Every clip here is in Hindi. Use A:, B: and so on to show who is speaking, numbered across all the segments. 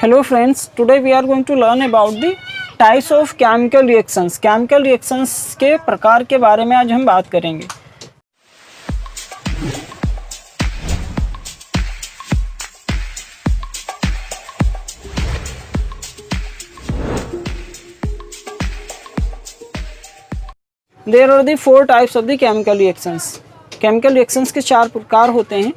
A: Hello friends, today we are going to learn about the types of chemical reactions. Chemical reactions के प्रकार के बारे में आज हम बात करेंगे. There are the four types of the chemical reactions. Chemical reactions के चार प्रकार होते हैं.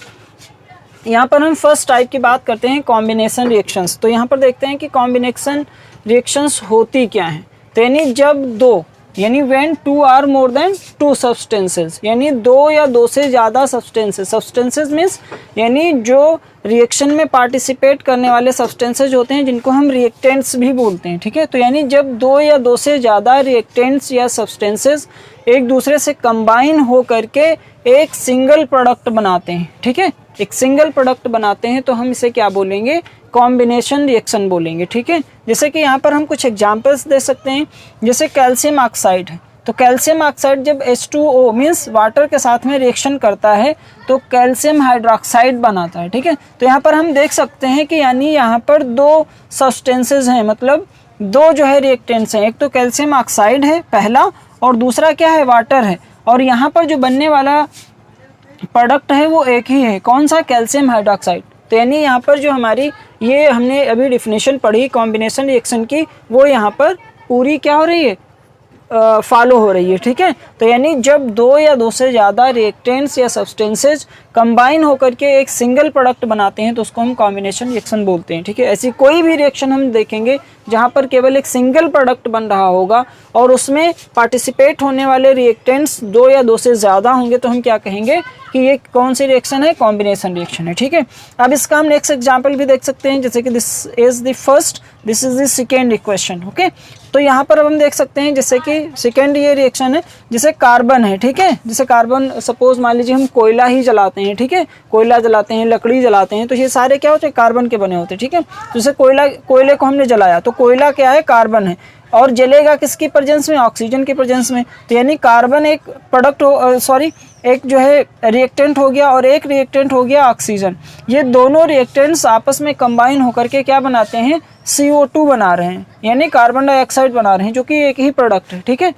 A: यहाँ पर हम फर्स्ट टाइप की बात करते हैं कॉम्बिनेशन रिएक्शंस. तो यहाँ पर देखते हैं कि कॉम्बिनेशन रिएक्शंस होती क्या हैं. तो यानी जब दो यानी when two or more than two substances, यानी दो या दो से ज़्यादा सब्सटेंसेस मीन्स यानी जो रिएक्शन में पार्टिसिपेट करने वाले सब्सटेंसेज होते हैं जिनको हम रिएक्टेंट्स भी बोलते हैं. ठीक है, तो यानी जब दो या दो से ज़्यादा रिएक्टेंट्स या सब्सटेंसेस एक दूसरे से कंबाइन हो करके एक सिंगल प्रोडक्ट बनाते हैं. ठीक है, एक सिंगल प्रोडक्ट बनाते हैं तो हम इसे क्या बोलेंगे, कॉम्बिनेशन रिएक्शन बोलेंगे. ठीक है, जैसे कि यहाँ पर हम कुछ एग्जांपल्स दे सकते हैं. जैसे कैल्शियम ऑक्साइड है, तो कैल्शियम ऑक्साइड जब H2O मीन्स वाटर के साथ में रिएक्शन करता है तो कैल्शियम हाइड्रोक्साइड बनाता है. ठीक है, तो यहाँ पर हम देख सकते हैं कि यानी यहाँ पर दो सब्सटेंसेस हैं, मतलब दो जो है रिएक्टेंट्स हैं. एक तो कैल्शियम ऑक्साइड है पहला, और दूसरा क्या है, वाटर है. और यहाँ पर जो बनने वाला प्रोडक्ट है वो एक ही है, कौन सा, कैल्शियम हाइड्रोक्साइड. तो यानी यहाँ पर जो हमारी ये हमने अभी डिफिनेशन पढ़ी कॉम्बिनेशन रिएक्शन की, वो यहाँ पर पूरी क्या हो रही है, फॉलो हो रही है. ठीक है, तो यानी जब दो या दो से ज़्यादा रिएक्टेंट्स या सब्सटेंसेज कंबाइन होकर के एक सिंगल प्रोडक्ट बनाते हैं तो उसको हम कॉम्बिनेशन रिएक्शन बोलते हैं. ठीक है, ऐसी कोई भी रिएक्शन हम देखेंगे जहाँ पर केवल एक सिंगल प्रोडक्ट बन रहा होगा और उसमें पार्टिसिपेट होने वाले रिएक्टेंट्स दो या दो से ज़्यादा होंगे तो हम क्या कहेंगे कि ये कौन सी रिएक्शन है, कॉम्बिनेशन रिएक्शन है. ठीक है, अब इसका हम नेक्स्ट एग्जांपल भी देख सकते हैं. जैसे कि this is the first, this is the second equation. Okay, तो यहाँ पर अब हम देख सकते हैं जैसे कि सेकेंड ये रिएक्शन है, जैसे कार्बन है. ठीक है, जैसे कार्बन सपोज मान लीजिए हम कोयला ही जलाते हैं. ठीक है, कोयला जलाते हैं, लकड़ी जलाते हैं, तो ये सारे क्या होते हैं, कार्बन के बने होते हैं. ठीक है, जैसे कोयले को हमने जलाया तो कोयला क्या है, कार्बन है, और जलेगा किसकी प्रेजेंस में, ऑक्सीजन की प्रेजेंस में. तो यानी कार्बन एक प्रोडक्ट एक जो है रिएक्टेंट हो गया और एक रिएक्टेंट हो गया ऑक्सीजन. ये दोनों रिएक्टेंट्स आपस में कंबाइन होकर के क्या बनाते हैं, CO2 बना रहे हैं, यानी कार्बन डाइऑक्साइड बना रहे हैं, जो कि एक ही प्रोडक्ट है. ठीक है,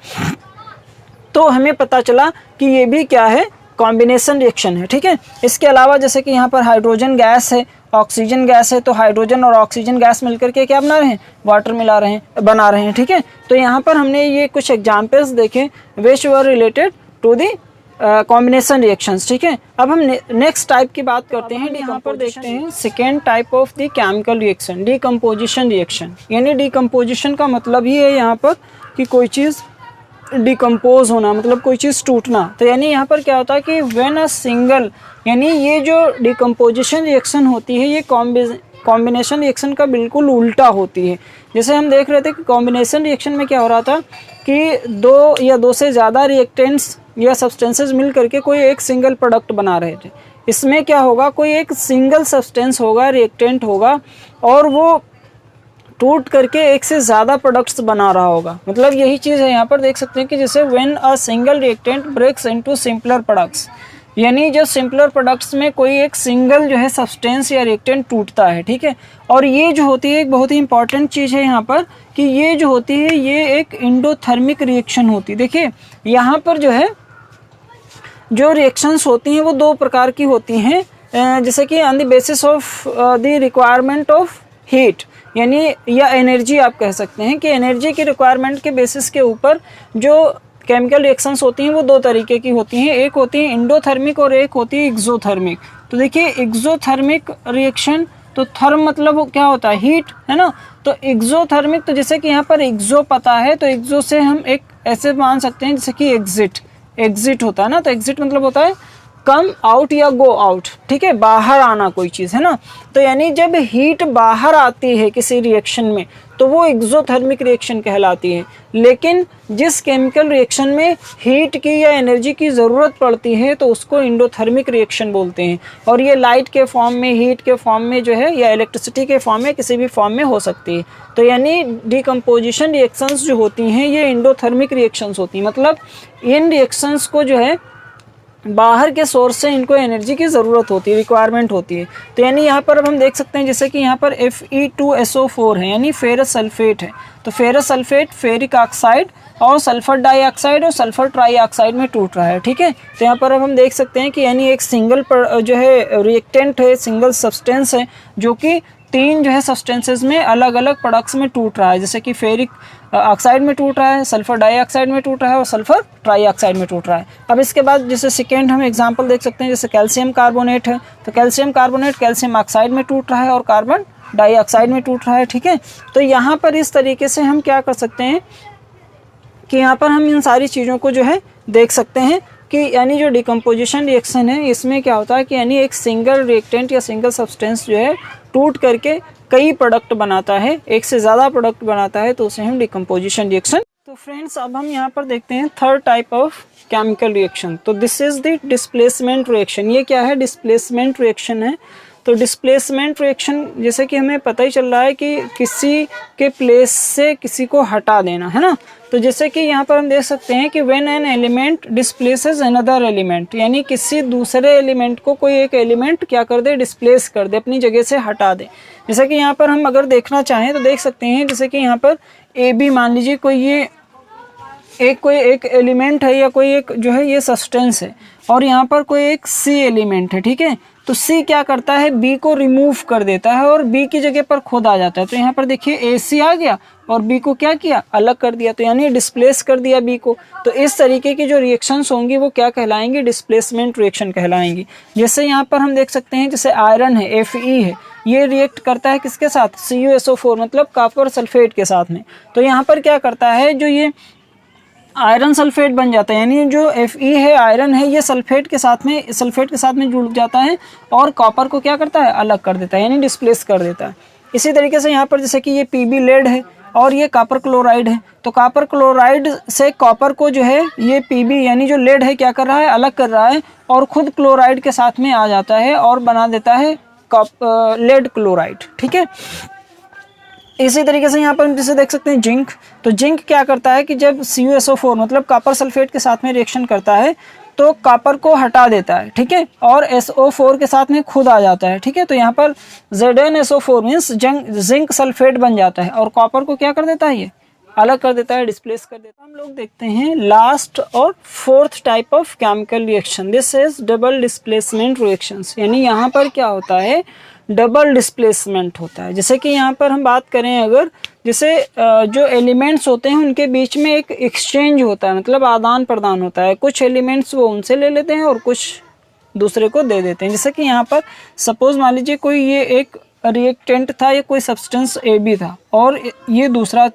A: तो हमें पता चला कि ये भी क्या है, कॉम्बिनेशन रिएक्शन है. ठीक है, इसके अलावा जैसे कि यहाँ पर हाइड्रोजन गैस है, ऑक्सीजन गैस है, तो हाइड्रोजन और ऑक्सीजन गैस मिलकर के क्या बना रहे हैं, वाटर बना रहे हैं. ठीक है, तो यहाँ पर हमने ये कुछ एग्जाम्पल्स देखे which were related to the combination reactions. ठीक है, अब हम नेक्स्ट टाइप की बात करते हैं. यहाँ पर देखते हैं second type of the chemical reaction, decomposition reaction. यानी डीकम्पोजिशन का मतलब ही है यहाँ पर कि कोई चीज़ डिकम्पोज होना, मतलब कोई चीज़ टूटना. तो यानी यहाँ पर क्या होता है कि व्हेन अ सिंगल, यानी ये जो डिकम्पोजिशन रिएक्शन होती है ये कॉम्बिनेशन रिएक्शन का बिल्कुल उल्टा होती है. जैसे हम देख रहे थे कि कॉम्बिनेशन रिएक्शन में क्या हो रहा था कि दो या दो से ज़्यादा रिएक्टेंट्स या सब्सटेंसेस मिल करके कोई एक सिंगल प्रोडक्ट बना रहे थे. इसमें क्या होगा, कोई एक सिंगल सब्सटेंस होगा, रिएक्टेंट होगा, और वो टूट करके एक से ज़्यादा प्रोडक्ट्स बना रहा होगा. मतलब यही चीज़ है यहाँ पर देख सकते हैं कि जैसे when a single reactant breaks into simpler products, यानी जब सिंपलर प्रोडक्ट्स में कोई एक सिंगल जो है सब्सटेंस या रिएक्टेंट टूटता है. ठीक है, और ये जो होती है एक बहुत ही इंपॉर्टेंट चीज़ है यहाँ पर कि ये जो होती है ये एक एंडोथर्मिक रिएक्शन होती है. देखिए यहाँ पर जो है जो रिएक्शंस होती हैं वो दो प्रकार की होती हैं. जैसे कि on the basis of the requirement of heat, यानी या एनर्जी आप कह सकते हैं कि एनर्जी की रिक्वायरमेंट के बेसिस के ऊपर जो केमिकल रिएक्शंस होती हैं वो दो तरीके की होती हैं. एक होती है एंडोथर्मिक और एक होती है एक्सोथर्मिक. तो देखिए एक्सोथर्मिक रिएक्शन, तो थर्म मतलब क्या होता है, हीट, है ना. तो एक्सोथर्मिक, तो जैसे कि यहाँ पर एक्सो पता है तो एक्सो से हम एक ऐसे मान सकते हैं जैसे कि एग्जिट होता है ना. तो एग्जिट मतलब होता है कम आउट या गो आउट. ठीक है, बाहर आना कोई चीज़, है ना. तो यानी जब हीट बाहर आती है किसी रिएक्शन में तो वो एक्सोथर्मिक रिएक्शन कहलाती है. लेकिन जिस केमिकल रिएक्शन में हीट की या एनर्जी की ज़रूरत पड़ती है तो उसको एंडोथर्मिक रिएक्शन बोलते हैं. और ये लाइट के फॉर्म में, हीट के फॉर्म में जो है, या इलेक्ट्रिसिटी के फॉर्म में, किसी भी फॉर्म में हो सकती है. तो यानी डिकम्पोजिशन रिएक्शंस जो होती हैं ये एंडोथर्मिक रिएक्शंस होती हैं. मतलब इन रिएक्शंस को जो है बाहर के सोर्स से इनको एनर्जी की ज़रूरत होती है, रिक्वायरमेंट होती है। तो यानी यहाँ पर अब हम देख सकते हैं जैसे कि यहाँ पर Fe2SO4 है यानी फेरस सल्फेट है। तो फेरस सल्फेट फेरिक ऑक्साइड और सल्फर डाइऑक्साइड और सल्फर ट्राईऑक्साइड में टूट रहा है, ठीक है। तो यहाँ पर अब हम देख सकते हैं कि यानी एक सिंगल जो है रिएक्टेंट है, सिंगल सब्सटेंस है जो कि 3 जो है सब्सटेंसेस में अलग अलग प्रोडक्ट्स में टूट रहा है, जैसे कि फेरिक ऑक्साइड में टूट रहा है, सल्फर डाइऑक्साइड में टूट रहा है और सल्फर ट्राईऑक्साइड में टूट रहा है। अब इसके बाद जैसे सेकेंड हम एग्जांपल देख सकते हैं, जैसे कैल्शियम कार्बोनेट है। तो कैल्शियम कार्बोनेट कैल्शियम ऑक्साइड में टूट रहा है और कार्बन डाइऑक्साइड में टूट रहा है, ठीक है। तो यहाँ पर इस तरीके से हम क्या कर सकते हैं कि यहाँ पर हम इन सारी चीज़ों को जो है देख सकते हैं कि यानी जो डिकम्पोजिशन रिएक्शन है इसमें क्या होता है कि यानी एक सिंगल रिएक्टेंट या सिंगल सब्सटेंस जो है टूट करके कई प्रोडक्ट बनाता है, एक से ज़्यादा प्रोडक्ट बनाता है, तो उसे हम डिकम्पोजिशन रिएक्शन। तो फ्रेंड्स अब हम यहाँ पर देखते हैं third type of chemical reaction. तो this is the displacement reaction. ये क्या है? डिस्प्लेसमेंट रिएक्शन है। तो डिस्प्लेसमेंट रिएक्शन जैसे कि हमें पता ही चल रहा है कि किसी के प्लेस से किसी को हटा देना, है ना। तो जैसे कि यहाँ पर हम देख सकते हैं कि when an element displaces another element, यानी किसी दूसरे एलिमेंट को कोई एक एलिमेंट क्या कर दे? डिस्प्लेस कर दे, अपनी जगह से हटा दे। जैसे कि यहाँ पर हम अगर देखना चाहें तो देख सकते हैं, जैसे कि यहाँ पर ए बी मान लीजिए कोई एक एलिमेंट है या कोई एक जो है ये सब्सटेंस है और यहाँ पर कोई एक सी एलिमेंट है, ठीक है। तो सी क्या करता है? बी को रिमूव कर देता है और बी की जगह पर खुद आ जाता है। तो यहाँ पर देखिए ए सी आ गया और बी को क्या किया? अलग कर दिया, तो यानी डिस्प्लेस कर दिया बी को। तो इस तरीके की जो रिएक्शंस होंगी वो क्या कहलाएंगी? Displacement reaction कहलाएंगी। जैसे यहाँ पर हम देख सकते हैं, जैसे आयरन है Fe है, ये रिएक्ट करता है किसके साथ? CuSO4 मतलब कॉपर सल्फेट के साथ में। तो यहाँ पर क्या करता है? जो ये आयरन सल्फेट बन जाता है, यानी जो Fe है आयरन है ये सल्फेट के साथ में जुड़ जाता है और कॉपर को क्या करता है? अलग कर देता है, यानी डिस्प्लेस कर देता है। इसी तरीके से यहाँ पर जैसे कि ये Pb लेड है और ये कॉपर क्लोराइड है। तो कॉपर क्लोराइड से कॉपर को जो है ये Pb यानी जो लेड है क्या कर रहा है? अलग कर रहा है और खुद क्लोराइड के साथ में आ जाता है और बना देता है लेड क्लोराइड, ठीक है। इसी तरीके से यहाँ पर हम जैसे देख सकते हैं जिंक। तो जिंक क्या करता है कि जब CuSO4 मतलब कॉपर सल्फेट के साथ में रिएक्शन करता है तो कॉपर को हटा देता है, ठीक है, और SO4 के साथ में खुद आ जाता है, ठीक है। तो यहाँ पर ZnSO4 मीन्स जिंक सल्फेट बन जाता है और कॉपर को क्या कर देता है? ये अलग कर देता है, डिस्प्लेस कर देता है। हम लोग देखते हैं लास्ट और fourth type of chemical reaction. This is double displacement reactions, यानी यहाँ पर क्या होता है? डबल डिस्प्लेसमेंट होता है। जैसे कि यहाँ पर हम बात करें अगर, जैसे जो एलिमेंट्स होते हैं उनके बीच में एक एक्सचेंज होता है, मतलब आदान प्रदान होता है। कुछ एलिमेंट्स वो उनसे ले लेते हैं और कुछ दूसरे को दे देते हैं। जैसे कि यहाँ पर सपोज मान लीजिए कोई ये एक रिएक्टेंट था या कोई सब्सटेंस AB था और ये दूसरा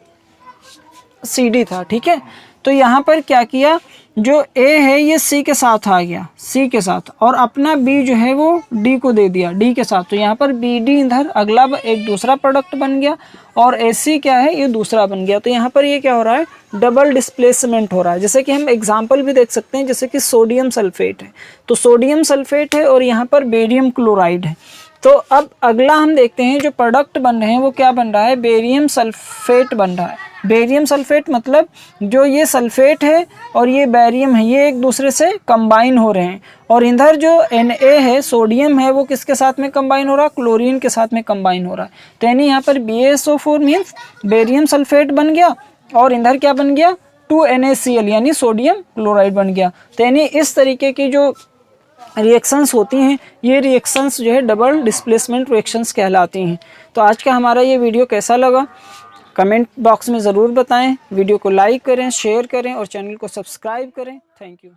A: CD था, ठीक है। तो यहाँ पर क्या किया? जो A है ये C के साथ आ गया, C के साथ, और अपना B जो है वो D को दे दिया, D के साथ। तो यहाँ पर BD इधर अगला एक दूसरा प्रोडक्ट बन गया और AC क्या है? ये दूसरा बन गया। तो यहाँ पर ये क्या हो रहा है? डबल डिस्प्लेसमेंट हो रहा है। जैसे कि हम एग्जांपल भी देख सकते हैं, जैसे कि सोडियम सल्फेट है, तो सोडियम सल्फेट है और यहाँ पर बेरियम क्लोराइड है। तो अब अगला हम देखते हैं जो प्रोडक्ट बन रहे हैं वो क्या बन रहा है? बेरियम सल्फेट बन रहा है। बेरियम सल्फेट मतलब जो ये सल्फेट है और ये बेरियम है ये एक दूसरे से कंबाइन हो रहे हैं और इधर जो Na है, सोडियम है, वो किसके साथ में कंबाइन हो रहा है? क्लोरीन के साथ में कंबाइन हो रहा है। तो यानी यहाँ पर BaSO4 मीन्स बेरियम सल्फेट बन गया और इधर क्या बन गया? 2NaCl यानी सोडियम क्लोराइड बन गया। तो यानी इस तरीके की जो रिएक्शंस होती हैं ये रिएक्शंस जो है डबल डिस्प्लेसमेंट रिएक्शंस कहलाती हैं। तो आज का हमारा ये वीडियो कैसा लगा कमेंट बॉक्स में ज़रूर बताएं। वीडियो को लाइक करें, शेयर करें और चैनल को सब्सक्राइब करें। Thank you.